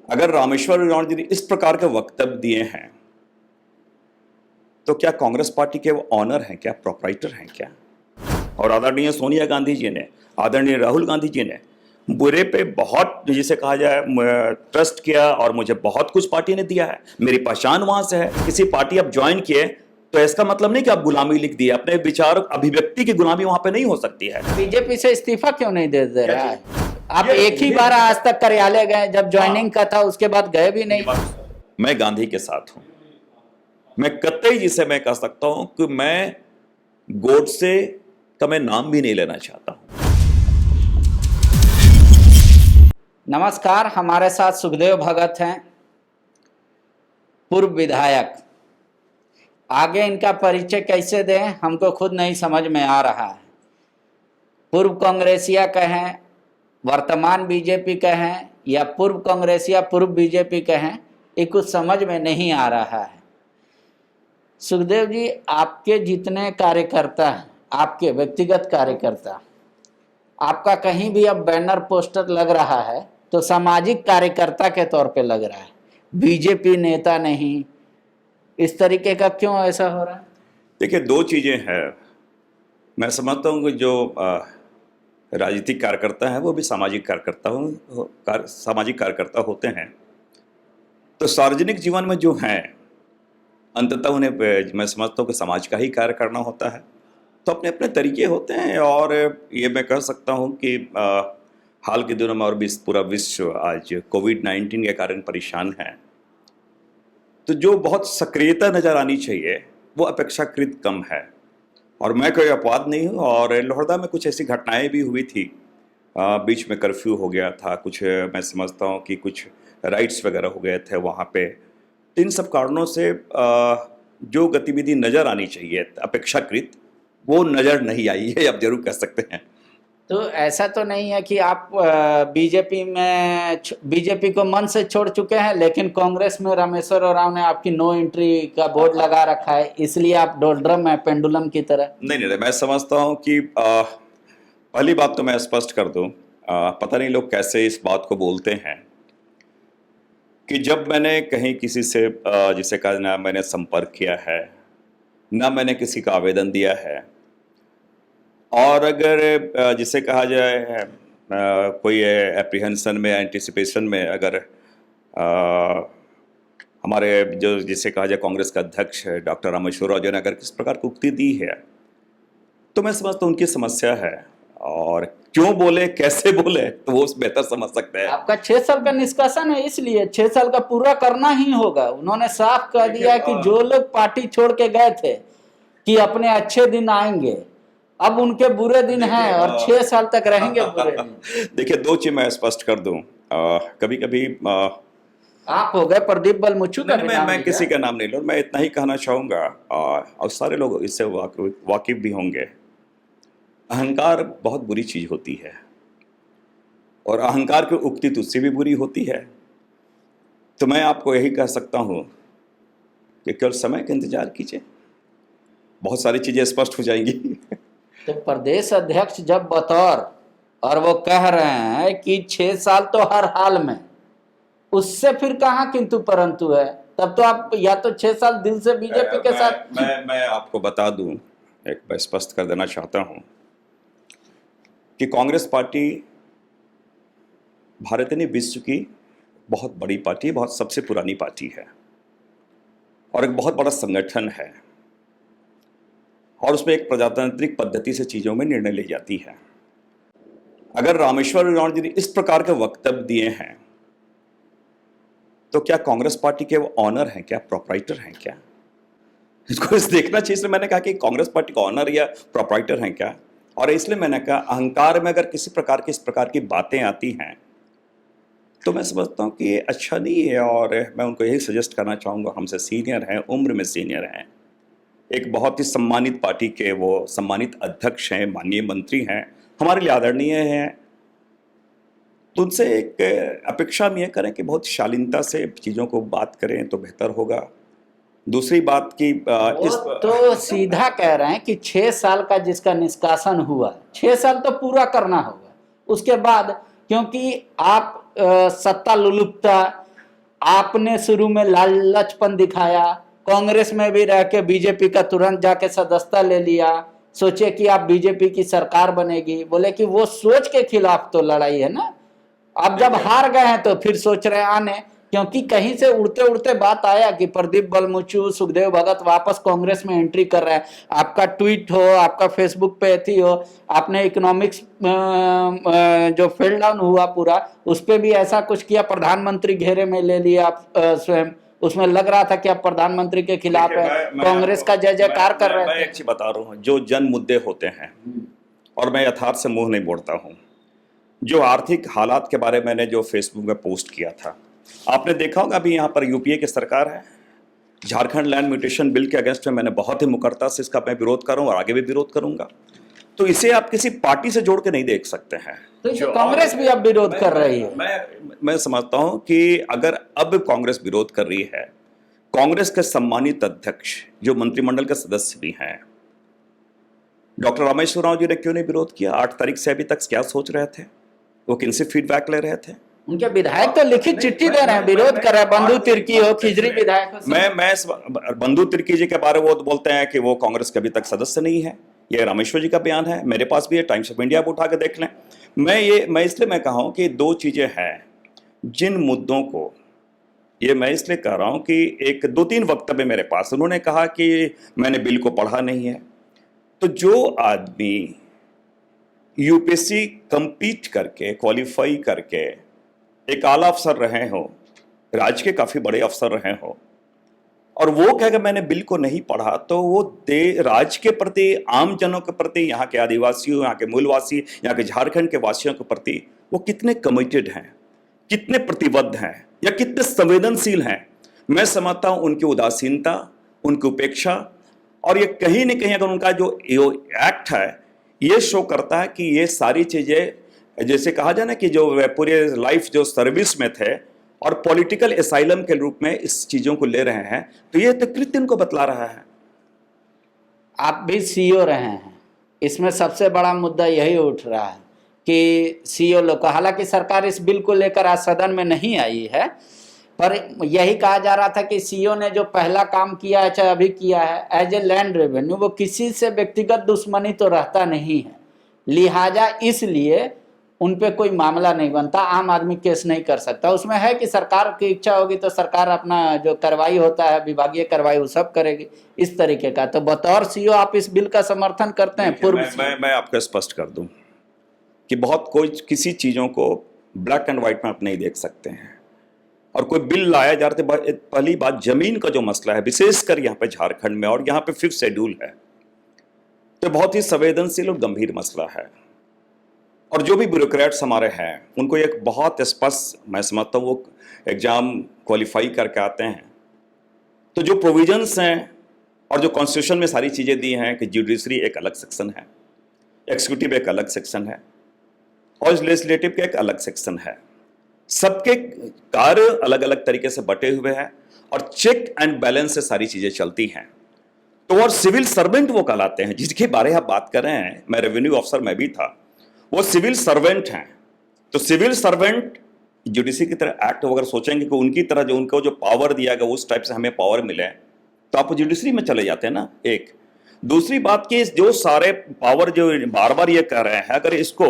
अगर रामेश्वर उरांव जी ने इस प्रकार के वक्तव्य दिए हैं तो क्या कांग्रेस पार्टी के वो ऑनर हैं क्या, प्रोप्राइटर हैं क्या? और आदरणीय सोनिया गांधी जी ने, आदरणीय राहुल गांधी जी ने बुरे पे बहुत, जिसे कहा जाए, ट्रस्ट किया और मुझे बहुत कुछ पार्टी ने दिया है। मेरी पहचान वहां से है। किसी पार्टी आप ज्वाइन किए तो इसका मतलब नहीं कि आप गुलामी लिख दिए। अपने विचार अभिव्यक्ति की गुलामी वहां पे नहीं हो सकती है। बीजेपी से इस्तीफा क्यों नहीं दे रहा है? आप एक ही बार आज तक कार्यालय गए, जब ज्वाइनिंग का था उसके बाद गए भी नहीं। मैं गांधी के साथ हूं। मैं कतई जिसे मैं कह सकता हूं कि मैं गोडसे का मैं नाम भी नहीं लेना चाहता हूं। नमस्कार, हमारे साथ सुखदेव भगत हैं, पूर्व विधायक। आगे इनका परिचय कैसे दें हमको खुद नहीं समझ में आ रहा है। पूर्व कांग्रेसिया कहें, वर्तमान बीजेपी कहें, या पूर्व कांग्रेसिया पूर्व बीजेपी कहें, ये कुछ समझ में नहीं आ रहा है। सुखदेव जी, आपके जितने कार्यकर्ता हैं, आपके व्यक्तिगत कार्यकर्ता, आपका कहीं भी अब बैनर पोस्टर लग रहा है तो सामाजिक कार्यकर्ता के तौर पे लग रहा है, बीजेपी नेता नहीं। इस तरीके का क्यों ऐसा हो रहा है? देखिए, दो चीजें हैं। मैं समझता हूं कि जो राजनीतिक कार्यकर्ता हैं वो भी सामाजिक कार्यकर्ता होते हैं। तो सार्वजनिक जीवन में जो हैं, अंततः उन्हें मैं समझता हूं कि समाज का ही कार्य करना होता है। तो अपने अपने तरीके होते हैं। और ये मैं कह सकता हूं कि हाल के दिनों में और भी पूरा विश्व आज कोविड-19 के कारण परेशान है। तो जो बहुत सक्रियता नजर आनी चाहिए वो अपेक्षाकृत कम है। और मैं कोई अपवाद नहीं हूँ। और लोहरदगा में कुछ ऐसी घटनाएं भी हुई थी। बीच में कर्फ्यू हो गया था, कुछ मैं समझता हूँ कि कुछ राइट्स वगैरह हो गए थे वहाँ पे। इन सब कारणों से जो गतिविधि नज़र आनी चाहिए अपेक्षाकृत, वो नज़र नहीं आई है, आप जरूर कह सकते हैं। तो ऐसा तो नहीं है कि आप बीजेपी को मन से छोड़ चुके हैं, लेकिन कांग्रेस में रामेश्वर उरांव ने आपकी नो एंट्री का बोर्ड लगा रखा है, इसलिए आप डोलड्रम है, पेंडुलम की तरह? नहीं, मैं समझता हूँ कि पहली बात तो मैं स्पष्ट कर दूँ, पता नहीं लोग कैसे इस बात को बोलते हैं कि जब मैंने कहीं किसी से जिसे कहा ना मैंने संपर्क किया है, ना मैंने किसी का आवेदन दिया है, और अगर जिसे कहा जाए कोई एप्रीहेंशन में, एंटिसिपेशन में, अगर हमारे जो जिसे कहा जाए कांग्रेस का अध्यक्ष डॉक्टर रामेश्वर उरांव जी ने अगर किस प्रकार की उक्ति दी है, तो मैं समझता हूँ उनकी समस्या है। और क्यों बोले, कैसे बोले, तो वो बेहतर समझ सकते हैं। आपका 6 साल का निष्कासन है, इसलिए 6 साल का पूरा करना ही होगा। उन्होंने साफ कह दिया कि जो लोग पार्टी छोड़ के गए थे कि अपने अच्छे दिन आएंगे, अब उनके बुरे दिन हैं और 6 साल तक रहेंगे बुरे दिन। देखिए, दो चीज मैं स्पष्ट कर दूं। कभी कभी आप हो गए प्रदीप बलमुच्चू का भी नाम मैं लिया। किसी का नाम नहीं लूँ। मैं इतना ही कहना चाहूंगा, और सारे लोग इससे वाकिफ भी होंगे। अहंकार बहुत बुरी चीज होती है, और अहंकार की उक्ति तुझसे भी बुरी होती है। तो मैं आपको यही कह सकता हूं कि केवल समय का इंतजार कीजिए, बहुत सारी चीजें स्पष्ट हो जाएंगी। तो प्रदेश अध्यक्ष जब बतौर, और वो कह रहे हैं कि 6 साल तो हर हाल में, उससे फिर कहाँ किंतु परंतु है? तब तो आप या तो 6 साल दिल से बीजेपी के साथ। मैं आपको बता दूं, एक मैं स्पष्ट कर देना चाहता हूं कि कांग्रेस पार्टी भारत ने विश्व की बहुत बड़ी पार्टी, बहुत सबसे पुरानी पार्टी है, और एक बहुत बड़ा संगठन है, और उसमें एक प्रजातांत्रिक पद्धति से चीजों में निर्णय ली जाती है। अगर रामेश्वर उरांव जी ने इस प्रकार के वक्तव्य दिए हैं तो क्या कांग्रेस पार्टी के वो ऑनर हैं क्या, प्रोप्राइटर हैं क्या? इसको देखना चाहिए। इसलिए मैंने कहा कि कांग्रेस पार्टी का ऑनर या प्रोप्राइटर हैं क्या। और इसलिए मैंने कहा, अहंकार में अगर किसी प्रकार की इस प्रकार की बातें आती हैं तो मैं समझता हूं कि ये अच्छा नहीं है। और मैं उनको यही सजेस्ट करना चाहूँगा, हमसे सीनियर हैं, उम्र में सीनियर हैं, एक बहुत ही सम्मानित पार्टी के वो सम्मानित अध्यक्ष हैं, माननीय मंत्री हैं, हमारे लिए आदरणीय हैं। तो उनसे एक अपेक्षा हम ये करें कि बहुत शालीनता से चीज़ों को बात करें तो बेहतर होगा। दूसरी बात की तो सीधा कह रहे हैं कि 6 साल का जिसका निष्कासन हुआ, 6 साल तो पूरा करना होगा। उसके बाद क्योंकि आप सत्ता लुलुपता आपने शुरू में लालचपन दिखाया, कांग्रेस में भी रह के बीजेपी का तुरंत जाके सदस्यता ले लिया, सोचे कि आप बीजेपी की सरकार बनेगी। बोले कि वो सोच के खिलाफ तो लड़ाई है ना। अब जब हार गए हैं तो फिर सोच रहे हैं आने, क्योंकि कहीं से उड़ते उड़ते बात आया कि प्रदीप बलमुचू, सुखदेव भगत वापस कांग्रेस में एंट्री कर रहे हैं। आपका ट्वीट हो, आपका फेसबुक पे थी हो, आपने इकोनॉमिक्स जो फेल डाउन हुआ पूरा, उस पर भी ऐसा कुछ किया, प्रधानमंत्री घेरे में ले लिया आप स्वयं। उसमें लग रहा था कि आप प्रधानमंत्री के खिलाफ है, कांग्रेस का जय जयकार कर रहे थे। मैं एक चीज बता रहा हूँ, जो जन मुद्दे होते हैं, और मैं यथार्थ से मुंह नहीं मोड़ता हूँ। जो आर्थिक हालात के बारे में मैंने जो फेसबुक में पोस्ट किया था, आपने देखा होगा अभी यहाँ पर यूपीए की सरकार है, झारखंड लैंड म्यूटेशन बिल के अगेंस्ट में मैंने बहुत ही मुकर्रता से इसका मैं विरोध कर रहा हूँ और आगे भी विरोध करूंगा। तो इसे आप किसी पार्टी से जोड़ के नहीं देख सकते हैं। तो कांग्रेस भी अब विरोध कर रही है। मैं समझता हूं कि अगर अब कांग्रेस विरोध कर रही है, कांग्रेस के सम्मानित अध्यक्ष जो मंत्रिमंडल के सदस्य भी हैं, डॉक्टर रामेश्वर राव जी ने क्यों नहीं विरोध किया? 8 तारीख से अभी तक क्या सोच रहे थे? वो किनसे फीडबैक ले रहे थे? उनके विधायक तो लिखित चिट्ठी दे रहे हैं, विरोध कर रहे हैं। बंधु तिर्की हो, खिजरी विधायक हो। मैं बंधु तिर्की जी के बारे में वो बोलते हैं कि वो कांग्रेस के अभी तक सदस्य नहीं है। ये रामेश्वर जी का बयान है, मेरे पास भी है, टाइम्स ऑफ इंडिया को उठा के देख लें। मैं इसलिए मैं कहा हूं कि 2 चीजें हैं जिन मुद्दों को, ये मैं इसलिए कह रहा हूं कि एक 2-3 वक्तव्य मेरे पास, उन्होंने कहा कि मैंने बिल को पढ़ा नहीं है। तो जो आदमी यूपीएससी कंपीट करके, क्वालिफाई करके एक आला अफसर रहे हो, राज्य के काफी बड़े अफसर रहे हो, और वो कह के मैंने बिल को नहीं पढ़ा, तो वो राज्य के प्रति, आम जनों के प्रति, यहाँ के आदिवासियों, यहाँ के मूलवासी, यहाँ के झारखंड के वासियों के प्रति वो कितने कमिटेड हैं, कितने प्रतिबद्ध हैं, या कितने संवेदनशील हैं। मैं समझता हूं उनकी उदासीनता, उनकी उपेक्षा, और ये कहीं न कहीं अगर उनका जो एक्ट है ये शो करता है कि ये सारी चीजें, जैसे कहा जाए ना कि जो पूरे लाइफ जो सर्विस में थे और पॉलिटिकल एसाइलम के रूप में इस चीजों को ले रहे हैं, तो ये तो कृत्य उनको बतला रहा है। आप भी सीईओ रहे हैं, इसमें सबसे बड़ा मुद्दा यही उठ रहा है कि सीईओ लोग का, हालांकि सरकार इस बिल को लेकर आज सदन में नहीं आई है, पर यही कहा जा रहा था कि सीईओ ने जो पहला काम किया है, चाहे अभी किया है, एज ए लैंड रेवेन्यू, वो किसी से व्यक्तिगत दुश्मनी तो रहता नहीं है, लिहाजा इसलिए उन पे कोई मामला नहीं बनता, आम आदमी केस नहीं कर सकता। उसमें है कि सरकार की इच्छा होगी तो सरकार अपना जो कार्रवाई होता है, विभागीय कार्रवाई, वो सब करेगी, इस तरीके का। तो बतौर सीईओ आप इस बिल का समर्थन करते हैं? पूर्व मैं आपको स्पष्ट कर दूं कि बहुत कोई किसी चीजों को ब्लैक एंड व्हाइट में आप नहीं देख सकते हैं, और कोई बिल लाया जा रहा है। पहली बात, जमीन का जो मसला है, विशेषकर यहाँ पे झारखंड में, और यहाँ पे 5th शेड्यूल है, तो बहुत ही संवेदनशील और गंभीर मसला है। और जो भी ब्यूरोक्रेट्स हमारे हैं, उनको एक बहुत स्पष्ट, मैं समझता हूँ, वो एग्जाम क्वालिफाई करके आते हैं, तो जो प्रोविजंस हैं और जो कॉन्स्टिट्यूशन में सारी चीज़ें दी हैं कि जुडिशरी एक अलग सेक्शन है, एक्सिक्यूटिव एक अलग सेक्शन है, और लेजिस्लेटिव का एक अलग सेक्शन है, सबके कार्य अलग अलग तरीके से बटे हुए हैं, और चेक एंड बैलेंस से सारी चीज़ें चलती हैं। तो और सिविल सर्वेंट वो कहलाते हैं जिसके बारे आप बात कर रहे हैं। मैं रेवेन्यू ऑफिसर मैं भी था, वो सिविल सर्वेंट हैं। तो सिविल सर्वेंट जुडिशरी की तरह एक्ट वगैरह सोचेंगे कि उनकी तरह जो उनको जो पावर दिया गया उस टाइप से हमें पावर मिले, तो आप जुडिशरी में चले जाते हैं ना। एक दूसरी बात कि जो सारे पावर जो बार बार ये कह रहे हैं, अगर इसको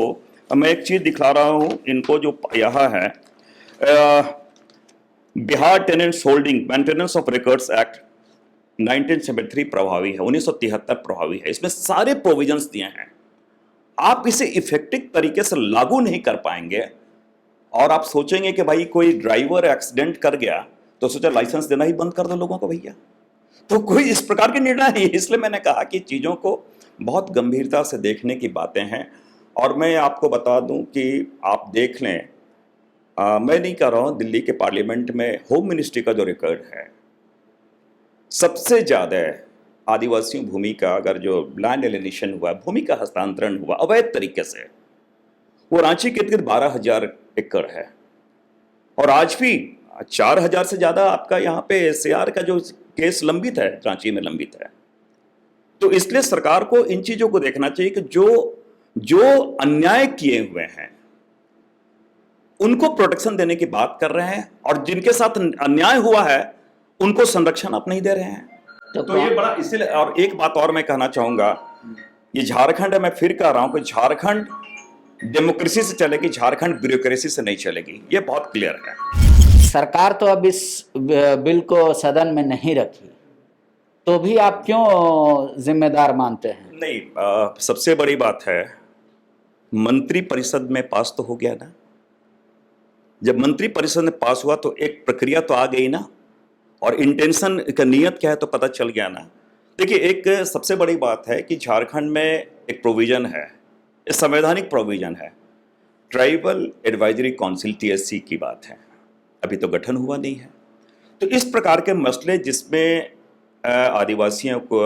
मैं एक चीज दिखला रहा हूं इनको, जो यह है Bihar tenants holding maintenance of records act 1973 प्रभावी है, 1973 प्रभावी है। इसमें सारे प्रोविजंस दिए हैं, आप इसे इफेक्टिव तरीके से लागू नहीं कर पाएंगे, और आप सोचेंगे कि भाई कोई ड्राइवर एक्सीडेंट कर गया तो सोचा लाइसेंस देना ही बंद कर दो लोगों को भैया। तो कोई इस प्रकार के निर्णय नहीं। इसलिए मैंने कहा कि चीज़ों को बहुत गंभीरता से देखने की बातें हैं। और मैं आपको बता दूं कि आप देख लें, मैं नहीं कह रहा हूं, दिल्ली के पार्लियामेंट में होम मिनिस्ट्री का जो रिकॉर्ड है, सबसे ज़्यादा आदिवासियों भूमि का अगर जो लैंड एलिनेशन हुआ, भूमि का हस्तांतरण हुआ अवैध तरीके से, वो रांची के इर्द 12,000 एकड़ है। और आज भी 4,000 से ज़्यादा आपका यहाँ पे SAR का जो केस लंबित है, रांची में लंबित है। तो इसलिए सरकार को इन चीज़ों को देखना चाहिए कि जो अन्याय किए हुए हैं उनको प्रोटेक्शन देने की बात कर रहे हैं, और जिनके साथ अन्याय हुआ है उनको संरक्षण आप नहीं दे रहे हैं। तो ये बड़ा इसीलिए। और एक बात और मैं कहना चाहूंगा, ये झारखंड है, मैं फिर कह रहा हूं कि झारखंड डेमोक्रेसी से चलेगी, झारखंड ब्यूरोक्रेसी से नहीं चलेगी, ये बहुत क्लियर है। सरकार तो अब इस बिल को सदन में नहीं रखी, तो भी आप क्यों जिम्मेदार मानते हैं? नहीं, सबसे बड़ी बात है, मंत्री परिषद में पास तो हो गया ना। जब मंत्री परिषद में पास हुआ तो एक प्रक्रिया तो आ गई ना, और इंटेंशन का नियत क्या है तो पता चल गया ना। देखिए, एक सबसे बड़ी बात है कि झारखंड में एक प्रोविजन है, एक संवैधानिक प्रोविजन है, ट्राइबल एडवाइजरी काउंसिल टीएससी की बात है, अभी तो गठन हुआ नहीं है। तो इस प्रकार के मसले जिसमें आदिवासियों को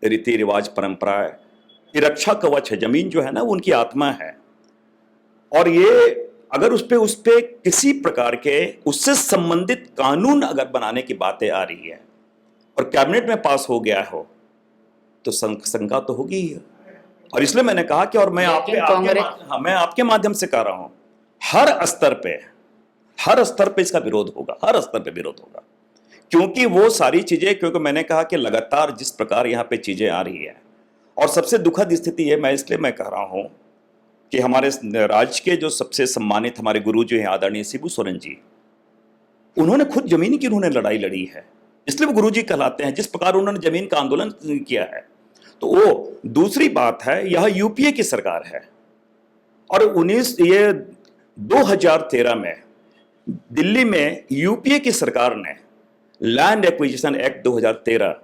रीति रिवाज परंपराएं, ये रक्षा कवच है, जमीन जो है ना वो उनकी आत्मा है, और ये अगर उस पे किसी प्रकार के उससे संबंधित कानून अगर बनाने की बातें आ रही है और कैबिनेट में पास हो गया हो तो शंका तो होगी ही। और इसलिए मैंने कहा कि, और मैं आपके माध्यम से कह रहा हूं, हर स्तर पे इसका विरोध होगा, हर स्तर पे विरोध होगा, क्योंकि वो सारी चीजें, क्योंकि मैंने कहा कि लगातार जिस प्रकार यहां पे चीजें आ रही है, और सबसे दुखद स्थिति है, मैं कह रहा हूं कि हमारे राज्य के जो सबसे सम्मानित हमारे गुरु जो हैं आदरणीय शिबू सोरेन जी, उन्होंने खुद जमीन की उन्होंने लड़ाई लड़ी है, इसलिए वो गुरु जी कहलाते हैं, जिस प्रकार उन्होंने जमीन का आंदोलन किया है। तो वो दूसरी बात है, यह यूपीए की सरकार है, और 2013 में दिल्ली में यूपीए की सरकार ने लैंड एक्विजिशन एक्ट 2013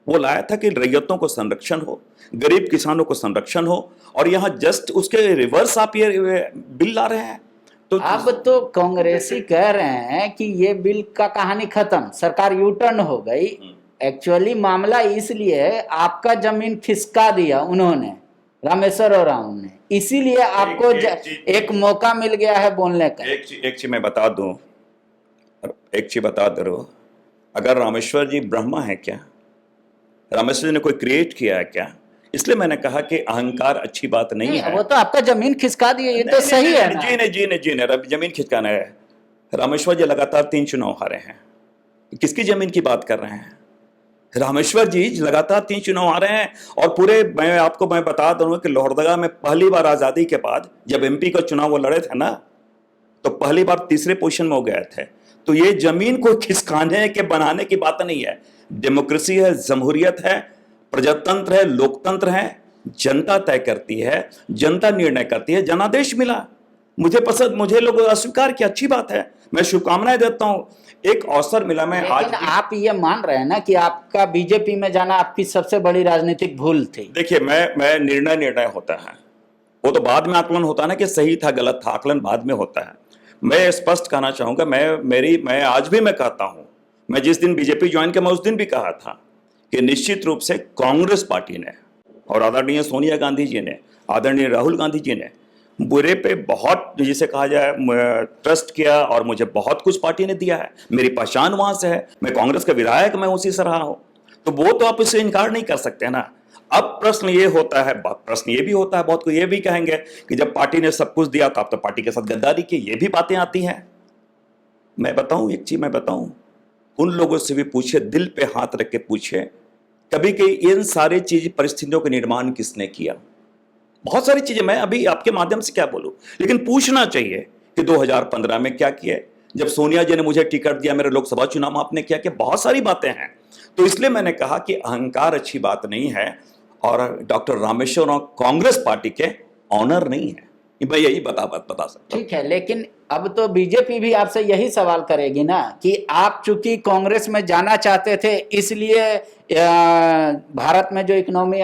वो लाया था कि रैयतों को संरक्षण हो, गरीब किसानों को संरक्षण हो, और यहां जस्ट उसके रिवर्स आप ये बिल ला रहे हैं। तो अब तो कांग्रेसी कह रहे हैं कि ये बिल का कहानी खत्म, सरकार यू टर्न हो गई। एक्चुअली मामला इसलिए है, आपका जमीन खिसका दिया उन्होंने, रामेश्वर और राव ने, इसीलिए आपको एक मौका मिल गया है बोलने का। एक चीज मैं बता दूं, अगर रामेश्वर जी ब्रह्मा है क्या? रामेश्वर जी ने कोई क्रिएट किया है क्या? इसलिए मैंने कहा कि अहंकार अच्छी बात नहीं है। वो तो आपका जमीन खिसका दिए, ये तो सही है ना? जी ने जमीन खिसकाना है। रामेश्वर जी लगातार 3 चुनाव हारे हैं, किसकी जमीन की बात कर रहे हैं? रामेश्वर जी लगातार 3 चुनाव आ रहे हैं, और पूरे मैं बता दूं कि लोहरदगा में पहली बार आजादी के बाद जब एमपी का चुनाव वो लड़े थे ना, तो पहली बार तीसरे पोजीशन में हो गए थे। तो ये जमीन को खिसकाने के बनाने की बात नहीं है। डेमोक्रेसी है, जमहूरियत है, प्रजातंत्र है, लोकतंत्र है, जनता तय करती है, जनता निर्णय करती है। जनादेश मिला, मुझे लोग अस्वीकार किया, अच्छी बात है, मैं शुभकामनाएं देता हूं, एक अवसर मिला। मैं आज आप ये मान रहे हैं ना कि आपका बीजेपी में जाना आपकी सबसे बड़ी राजनीतिक भूल थी? देखिए, मैं निर्णय होता है, वो तो बाद में आकलन होता है ना कि सही था गलत था, आकलन बाद में होता है। मैं स्पष्ट कहना चाहूंगा, मैं आज भी मैं कहता हूं, मैं जिस दिन बीजेपी ज्वाइन किया मैं उस दिन भी कहा था कि निश्चित रूप से कांग्रेस पार्टी ने और आदरणीय सोनिया गांधी जी ने, आदरणीय राहुल गांधी जी ने बुरे पे बहुत, जिसे कहा जाए, ट्रस्ट किया, और मुझे बहुत कुछ पार्टी ने दिया है, मेरी पहचान वहां से है, मैं कांग्रेस का विधायक, मैं उसी से रहा हूं, तो वो तो आप इससे इनकार नहीं कर सकते ना। अब प्रश्न ये भी होता है, बहुत को ये भी कहेंगे कि जब पार्टी ने सब कुछ दिया तो आप तो पार्टी के साथ गद्दारी की, ये भी बातें आती हैं। मैं बताऊं एक चीज, उन लोगों से भी पूछे, दिल पे हाथ रख के पूछे, कभी कि इन सारी चीज परिस्थितियों का निर्माण किसने किया? बहुत सारी चीजें मैं अभी आपके माध्यम से क्या बोलूं, लेकिन पूछना चाहिए कि 2015 में क्या किया, जब सोनिया जी ने मुझे टिकट दिया, मेरे लोकसभा चुनाव में आपने क्या किया, बहुत सारी बातें हैं। तो इसलिए मैंने कहा कि अहंकार अच्छी बात नहीं है, और डॉक्टर रामेश्वर और कांग्रेस पार्टी के ऑनर नहीं है, मैं यही बता सकता हूं। ठीक है, लेकिन अब तो बीजेपी भी आपसे यही सवाल करेगी ना कि आप चूंकि कांग्रेस में जाना चाहते थे, इसलिए भारत में जो इकोनॉमी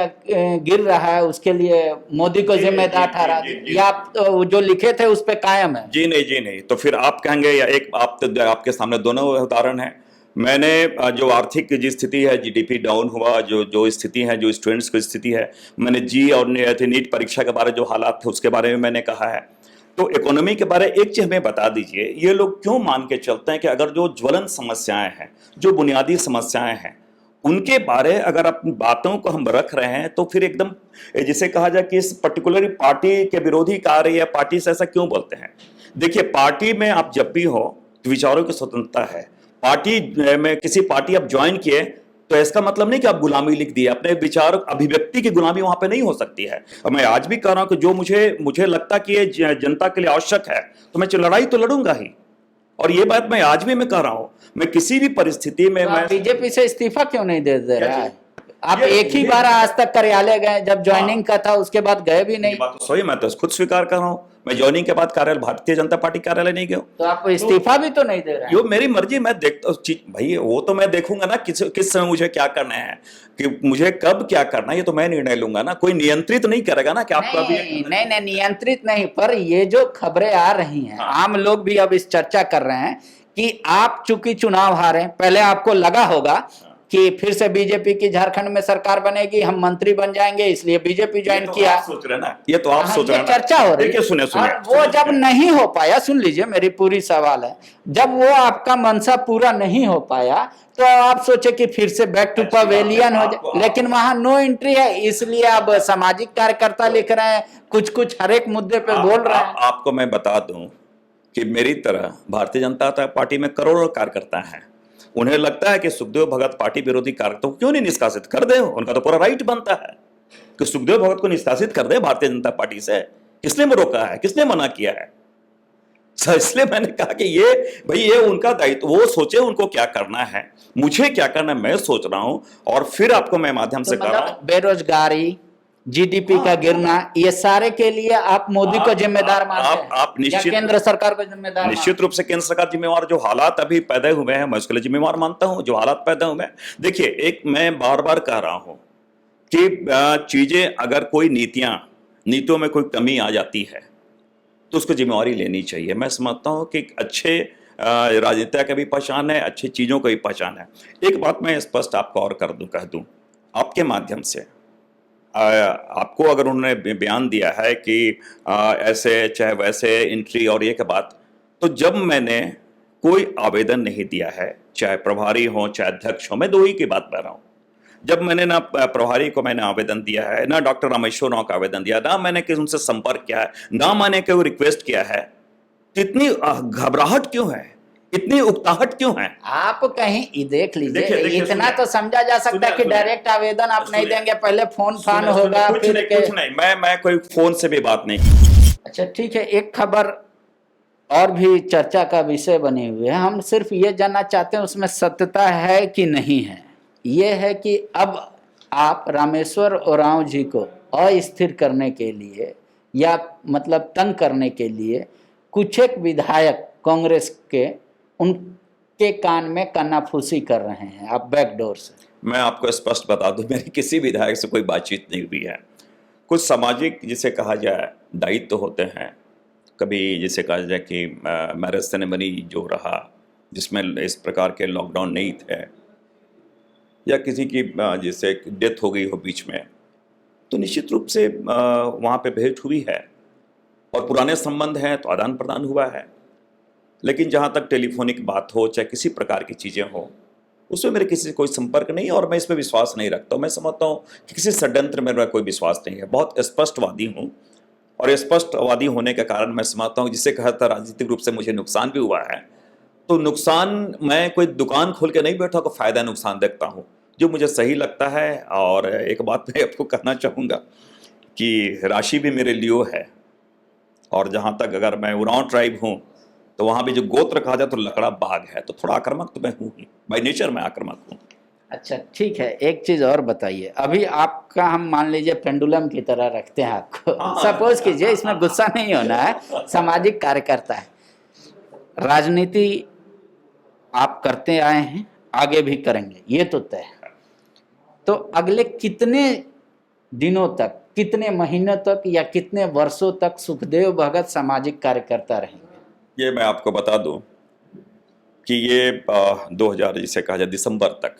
गिर रहा है उसके लिए मोदी को जिम्मेदार ठहरा, या आप जो लिखे थे उस पे कायम है? जी नहीं, तो फिर आप कहेंगे, या एक आपके सामने दोनों उदाहरण है। मैंने जो आर्थिक जो स्थिति है, जीडीपी डाउन हुआ, जो स्थिति है, जो स्टूडेंट्स की स्थिति है, मैंने जी और नीट परीक्षा के बारे जो हालात थे उसके बारे में मैंने कहा है। तो इकोनॉमी के बारे एक चीज हमें बता दीजिए, ये लोग क्यों मान के चलते हैं कि अगर जो ज्वलन समस्याएं हैं, जो बुनियादी समस्याएं हैं, उनके बारे अगर अपनी बातों को हम रख रहे हैं तो फिर एकदम जिसे कहा जाए कि इस पर्टिकुलर पार्टी के विरोधी कार्य या पार्टी से ऐसा क्यों बोलते हैं। देखिए, पार्टी में आप जब भी हो तो विचारों की स्वतंत्रता है। पार्टी में किसी पार्टी आप ज्वाइन किए तो इसका मतलब नहीं कि आप गुलामी लिख दिए, अपने विचार अभिव्यक्ति की गुलामी वहां पे नहीं हो सकती है। और मैं आज भी कह रहा हूं कि जो मुझे मुझे लगता कि ये जनता के लिए आवश्यक है तो मैं लड़ाई तो लड़ूंगा ही। और ये बात मैं आज भी मैं कह रहा हूं, मैं किसी भी परिस्थिति में तो मैं आप बीजेपी से इस्तीफा क्यों नहीं दे रहा है? आप ये- एक ही ये- बार आज तक कार्यालय गए, जब ज्वाइनिंग का था उसके बाद गए भी ये नहीं। बात तो सही, मैं तो खुद स्वीकार कर रहा हूं, मैं ज्वाइनिंग के बाद कार्यालय भारतीय जनता पार्टी कार्यालय नहीं गया। तो आप इस्तीफा भी तो नहीं दे रहे यो हैं। मेरी मर्जी, मैं देखता भाई वो तो मैं देखूंगा ना किस समय मुझे क्या करना है, कि मुझे कब क्या करना है, ये तो मैं निर्णय लूंगा ना। कोई नियंत्रित नहीं करेगा ना कि आपको अभी नहीं, नियंत्रित नहीं, पर ये जो खबरें आ रही हैं, आम लोग भी अब इस चर्चा कर रहे हैं कि आप चूंकि चुनाव हारे, पहले आपको लगा होगा कि फिर से बीजेपी की झारखंड में सरकार बनेगी, हम मंत्री बन जाएंगे, इसलिए बीजेपी ज्वाइन किया। सोच रहे ना, ये तो आप सोच रहे हैं ना। चर्चा हो रही देखिए, सुने और वो जब नहीं हो पाया, सुन लीजिए मेरी पूरी सवाल है, जब वो आपका मनसा पूरा नहीं हो पाया तो आप सोचे कि फिर से बैक टू पवेलियन हो जाए, लेकिन वहां नो एंट्री है, इसलिए अब सामाजिक कार्यकर्ता लिख रहे हैं, कुछ हर एक मुद्दे पे बोल रहे हैं। आपको मैं बता दूं कि मेरी तरह भारतीय जनता पार्टी में करोड़ों कार्यकर्ता हैं। उन्हें लगता है कि सुखदेव भगत पार्टी विरोधी कार्यकर्ताओं को क्यों नहीं निष्कासित कर दे, उनका तो पूरा राइट बनता है कि सुखदेव भगत को निष्कासित कर दे भारतीय जनता पार्टी से। किसने रोका है, किसने मना किया है? इसलिए मैंने कहा कि ये भाई ये उनका दायित्व, वो सोचे उनको क्या करना है, मुझे क्या करना है मैं सोच रहा हूं। और फिर आपको मैं माध्यम से कह रहा हूं, बेरोजगारी, जीडीपी का गिरना, ये सारे के लिए आप मोदी को जिम्मेदार मानते हैं? आप निश्चित केंद्र सरकार को जिम्मेदार? निश्चित रूप से केंद्र सरकार जिम्मेवार। जो हालात अभी पैदा हुए हैं मैं उसके लिए जिम्मेवार मानता हूं, जो हालात पैदा हुए हैं। देखिए, एक मैं बार बार कह रहा हूं कि चीजें अगर कोई नीतियों में कोई कमी आ जाती है तो उसको जिम्मेवारी लेनी चाहिए। मैं समझता हूं कि अच्छे राजनीति का भी पहचान है, अच्छी चीजों का भी पहचान है। एक बात मैं स्पष्ट आपको और कह दूं आपके माध्यम से, आपको अगर उन्होंने बयान दिया है कि ऐसे चाहे वैसे एंट्री और ये के बात, तो जब मैंने कोई आवेदन नहीं दिया है, चाहे प्रभारी हो चाहे अध्यक्ष हो, मैं दो ही की बात कर रहा हूं। जब मैंने ना प्रभारी को मैंने आवेदन दिया है, ना डॉक्टर रामेश्वर राव का आवेदन दिया, ना मैंने किसी उनसे संपर्क किया है, ना मैंने कोई रिक्वेस्ट किया है, तो इतनी घबराहट क्यों है, इतनी उकताहट क्यों है? आप कहीं देख लीजिए, देखिए, इतना तो समझा जा सकता है कि डायरेक्ट आवेदन आप नहीं देंगे, पहले फोन फान होगा, कुछ नहीं, मैं कोई फोन से भी बात नहीं। अच्छा ठीक है, एक खबर और भी चर्चा का विषय बने हुए है, हम सिर्फ ये जानना चाहते हैं उसमें सत्यता है कि नहीं है। ये है कि अब आप रामेश्वर उरांव जी को अस्थिर करने के लिए या मतलब तंग करने के लिए कुछ एक विधायक कांग्रेस के उनके कान में कन्नाफूसी कर रहे हैं, आप बैकडोर से। मैं आपको स्पष्ट बता दूं, मेरी किसी विधायक से कोई बातचीत नहीं हुई है। कुछ सामाजिक जिसे कहा जाए दायित्व तो होते हैं, कभी जिसे कहा जाए कि मैरिज सेरेमनी जो रहा जिसमें इस प्रकार के लॉकडाउन नहीं थे, या किसी की जैसे डेथ हो गई हो बीच में, तो निश्चित रूप से वहाँ पे भेंट हुई है और पुराने संबंध हैं तो आदान प्रदान हुआ है। लेकिन जहाँ तक टेलीफोनिक बात हो चाहे किसी प्रकार की चीज़ें हो, उसमें मेरे किसी से कोई संपर्क नहीं और मैं इसमें विश्वास नहीं रखता हूँ। मैं समझता हूँ कि किसी षड्यंत्र में मेरा कोई विश्वास नहीं है। बहुत स्पष्टवादी हूँ और स्पष्टवादी होने के कारण मैं समझता हूँ जिसे कहता राजनीतिक रूप से मुझे नुकसान भी हुआ है, तो नुकसान मैं कोई दुकान खोल के नहीं बैठा, को फायदा नुकसान देखता हूँ जो मुझे सही लगता है। और एक बात मैं आपको कहना चाहूँगा कि राशि भी मेरे लियो है, और जहाँ तक अगर मैं उरांव ट्राइब हूँ तो वहाँ भी जो गोत्र कहा जाए तो लकड़ा बाघ है, तो थोड़ा आक्रामक तो मैं हूँ ही, बाई नेचर मैं आक्रामक हूँ। अच्छा ठीक है, एक चीज और बताइए, अभी आपका हम मान लीजिए पेंडुलम की तरह रखते हैं आपको, सपोज कीजिए, इसमें गुस्सा नहीं होना है, सामाजिक कार्यकर्ता है, राजनीति आप करते आए हैं, आगे भी करेंगे, ये तो तय है। तो अगले कितने दिनों तक, कितने महीनों तक या कितने वर्षों तक सुखदेव भगत सामाजिक कार्यकर्ता रहेंगे? ये मैं आपको बता दूं कि ये 2000 जिसे कहा जाए दिसंबर तक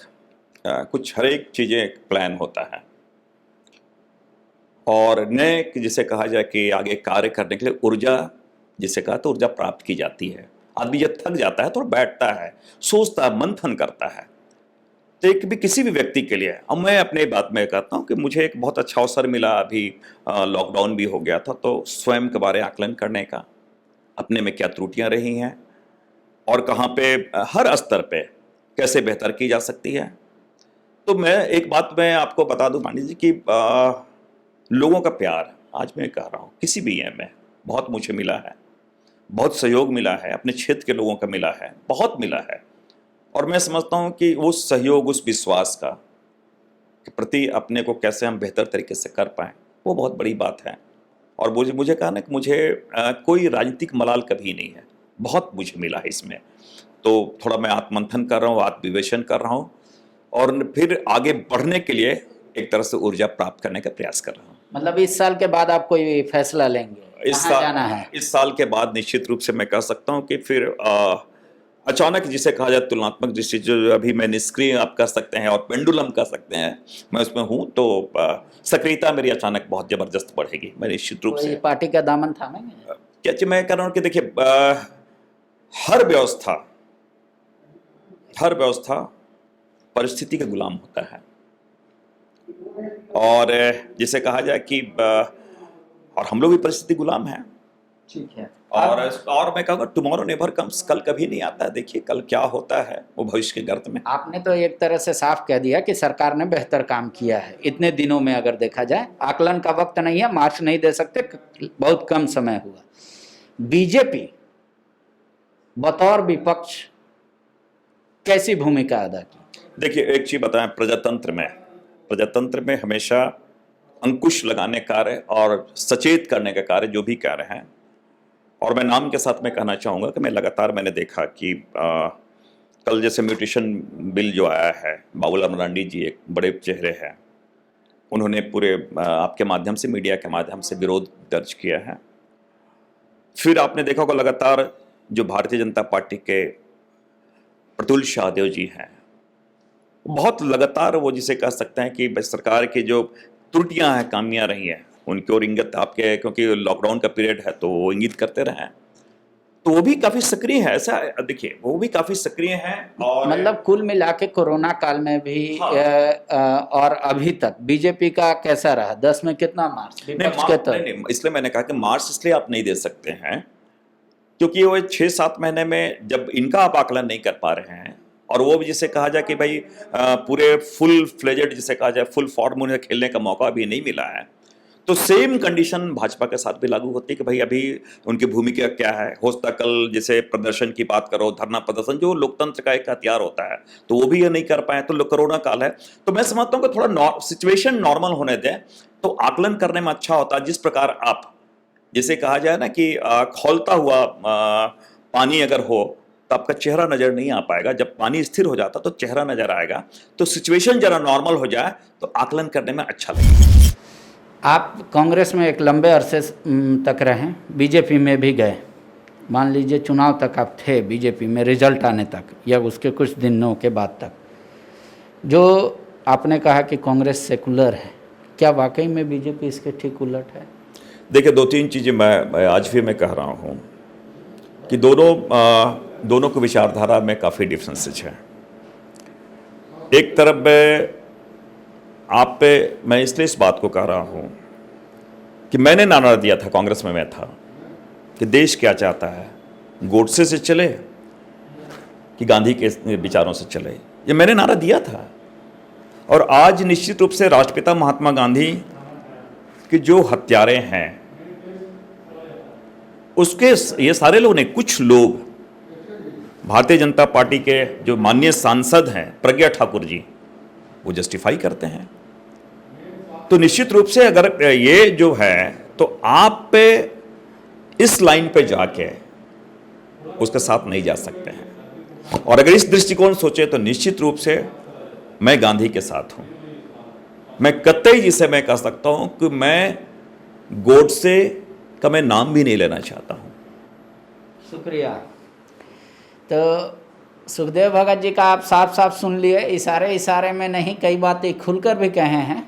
कुछ हर एक चीज़ें प्लान होता है, और नए जिसे कहा जाए कि आगे कार्य करने के लिए ऊर्जा जिसे कहा तो ऊर्जा प्राप्त की जाती है। आदमी जब थक जाता है तो बैठता है, सोचता है, मंथन करता है। तो एक भी किसी भी व्यक्ति के लिए, अब मैं अपने बात में कहता हूँ कि मुझे एक बहुत अच्छा अवसर मिला, अभी लॉकडाउन भी हो गया था, तो स्वयं के बारे आकलन करने का, अपने में क्या त्रुटियां रही हैं और कहाँ पे हर स्तर पे कैसे बेहतर की जा सकती है। तो मैं एक बात मैं आपको बता दूं पांडे जी कि लोगों का प्यार, आज मैं कह रहा हूँ किसी भी में बहुत मुझे मिला है, बहुत सहयोग मिला है, अपने क्षेत्र के लोगों का मिला है, बहुत मिला है। और मैं समझता हूँ कि वो सहयोग, उस विश्वास का के प्रति अपने को कैसे हम बेहतर तरीके से कर पाएँ, वो बहुत बड़ी बात है। और मुझे कहा ना कि मुझे कोई राजनीतिक मलाल कभी नहीं है, बहुत मुझे मिला है इसमें। तो थोड़ा मैं आत्ममंथन कर रहा हूँ, आत्मविवेचन कर रहा हूँ और फिर आगे बढ़ने के लिए एक तरह से ऊर्जा प्राप्त करने का प्रयास कर रहा हूँ। मतलब इस साल के बाद आप कोई फैसला लेंगे, कहाँ जाना है? इस साल के बाद निश्चित रूप से मैं कह सकता हूँ कि फिर अचानक जिसे कहा जाए तुलनात्मक दृष्टि, जो अभी मैं निष्क्रिय आप कह सकते हैं और पेंडुलम कह सकते हैं, मैं उसमें हूँ, तो सक्रियता मेरी अचानक बहुत जबरदस्त बढ़ेगी। मैं निश्चित रूप से पार्टी का दामन थामेंगे? क्या मैं कह रहा हूँ कि देखिए, हर व्यवस्था परिस्थिति का गुलाम होता है, और जिसे कहा जाए कि और हम लोग भी परिस्थिति गुलाम हैं। ठीक है। और मैं कहूँगा टुमारो नेवर कम्स, कल कभी नहीं आता। देखिए कल क्या होता है वो भविष्य के गर्त में। आपने तो एक तरह से साफ कह दिया कि सरकार ने बेहतर काम किया है इतने दिनों में। अगर देखा जाए, आकलन का वक्त नहीं है, मार्च नहीं दे सकते, बहुत कम समय हुआ। बीजेपी बतौर विपक्ष कैसी भूमिका अदा की? देखिए एक चीज बताएं, प्रजातंत्र में हमेशा अंकुश लगाने कार्य और सचेत करने का कार्य जो भी कार्य हैं, और मैं नाम के साथ में कहना चाहूँगा कि मैं लगातार मैंने देखा कि कल जैसे म्यूटेशन बिल जो आया है, बाबूलाल मरांडी जी एक बड़े चेहरे हैं, उन्होंने पूरे आपके माध्यम से, मीडिया के माध्यम से विरोध दर्ज किया है। फिर आपने देखा होगा लगातार जो भारतीय जनता पार्टी के प्रतुल शाहदेव जी हैं, बहुत लगातार वो जिसे कह सकते हैं कि सरकार की जो त्रुटियां हैं, कामियां रही हैं, उनकी ओर इंगित आपके, क्योंकि लॉकडाउन का पीरियड है तो वो इंगित करते रहे हैं, तो वो भी काफी सक्रिय है। ऐसा देखिए, वो भी काफी सक्रिय हैं। और मतलब कुल मिला के कोरोना काल में भी हाँ। और अभी तक बीजेपी का कैसा रहा? 10 में कितना मार्क्स विपक्ष के तरफ? नहीं, इसलिए मैंने कहा कि मार्क्स इसलिए आप नहीं दे सकते हैं क्योंकि वो 6-7 महीने में जब इनका आप आकलन नहीं कर पा रहे हैं, और वो भी जिसे कहा जाए कि भाई पूरे फुल फ्लेजेड जिसे कहा जाए फुल फॉर्म उन्हें खेलने का मौका भी नहीं मिला है, तो सेम कंडीशन भाजपा के साथ भी लागू होती है कि भाई अभी उनकी भूमिका क्या है। हो सकता कल जैसे प्रदर्शन की बात करो, धरना प्रदर्शन जो लोकतंत्र का एक हथियार होता है, तो वो भी ये नहीं कर पाए। तो कोरोना काल है, तो मैं समझता हूँ कि थोड़ा सिचुएशन नॉर्मल होने दें तो आकलन करने में अच्छा होता है। जिस प्रकार आप जिसे कहा जाए ना कि खौलता हुआ पानी अगर हो तो आपका चेहरा नजर नहीं आ पाएगा, जब पानी स्थिर हो जाता तो चेहरा नजर आएगा। तो सिचुएशन जरा नॉर्मल हो जाए तो आकलन करने में अच्छा लगेगा। आप कांग्रेस में एक लंबे अरसे तक रहे, बीजेपी में भी गए, मान लीजिए चुनाव तक आप थे बीजेपी में, रिजल्ट आने तक या उसके कुछ दिनों के बाद तक। जो आपने कहा कि कांग्रेस सेकुलर है, क्या वाकई में बीजेपी इसके ठीक उलट है? देखिए 2-3 चीज़ें मैं आज भी मैं कह रहा हूँ कि दोनों की विचारधारा में काफ़ी डिफरेंसेस है। एक तरफ आप पे मैं इसलिए इस बात को कह रहा हूँ कि मैंने नारा दिया था, कांग्रेस में मैं था, कि देश क्या चाहता है, गोडसे से चले कि गांधी के विचारों से चले, ये मैंने नारा दिया था। और आज निश्चित रूप से राष्ट्रपिता महात्मा गांधी कि जो हत्यारे हैं उसके ये सारे लोग नहीं, कुछ लोग भारतीय जनता पार्टी के जो माननीय सांसद हैं प्रज्ञा ठाकुर जी, वो जस्टिफाई करते हैं। तो निश्चित रूप से अगर ये जो है तो आप पे इस लाइन पे जाके उसके साथ नहीं जा सकते हैं। और अगर इस दृष्टिकोण सोचे तो निश्चित रूप से मैं गांधी के साथ हूं। मैं कतई जिसे मैं कह सकता हूं कि मैं गोडसे का मैं नाम भी नहीं लेना चाहता हूं। शुक्रिया। तो सुखदेव भगत जी का आप साफ साफ सुन लिए, इशारे में नहीं, कई बातें खुलकर भी कहे हैं।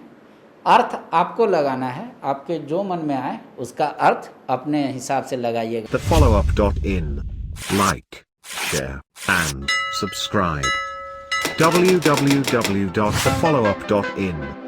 अर्थ आपको लगाना है, आपके जो मन में आए उसका अर्थ अपने हिसाब से लगाइएगा। thefollowup.in, like, share and subscribe. www.thefollowup.in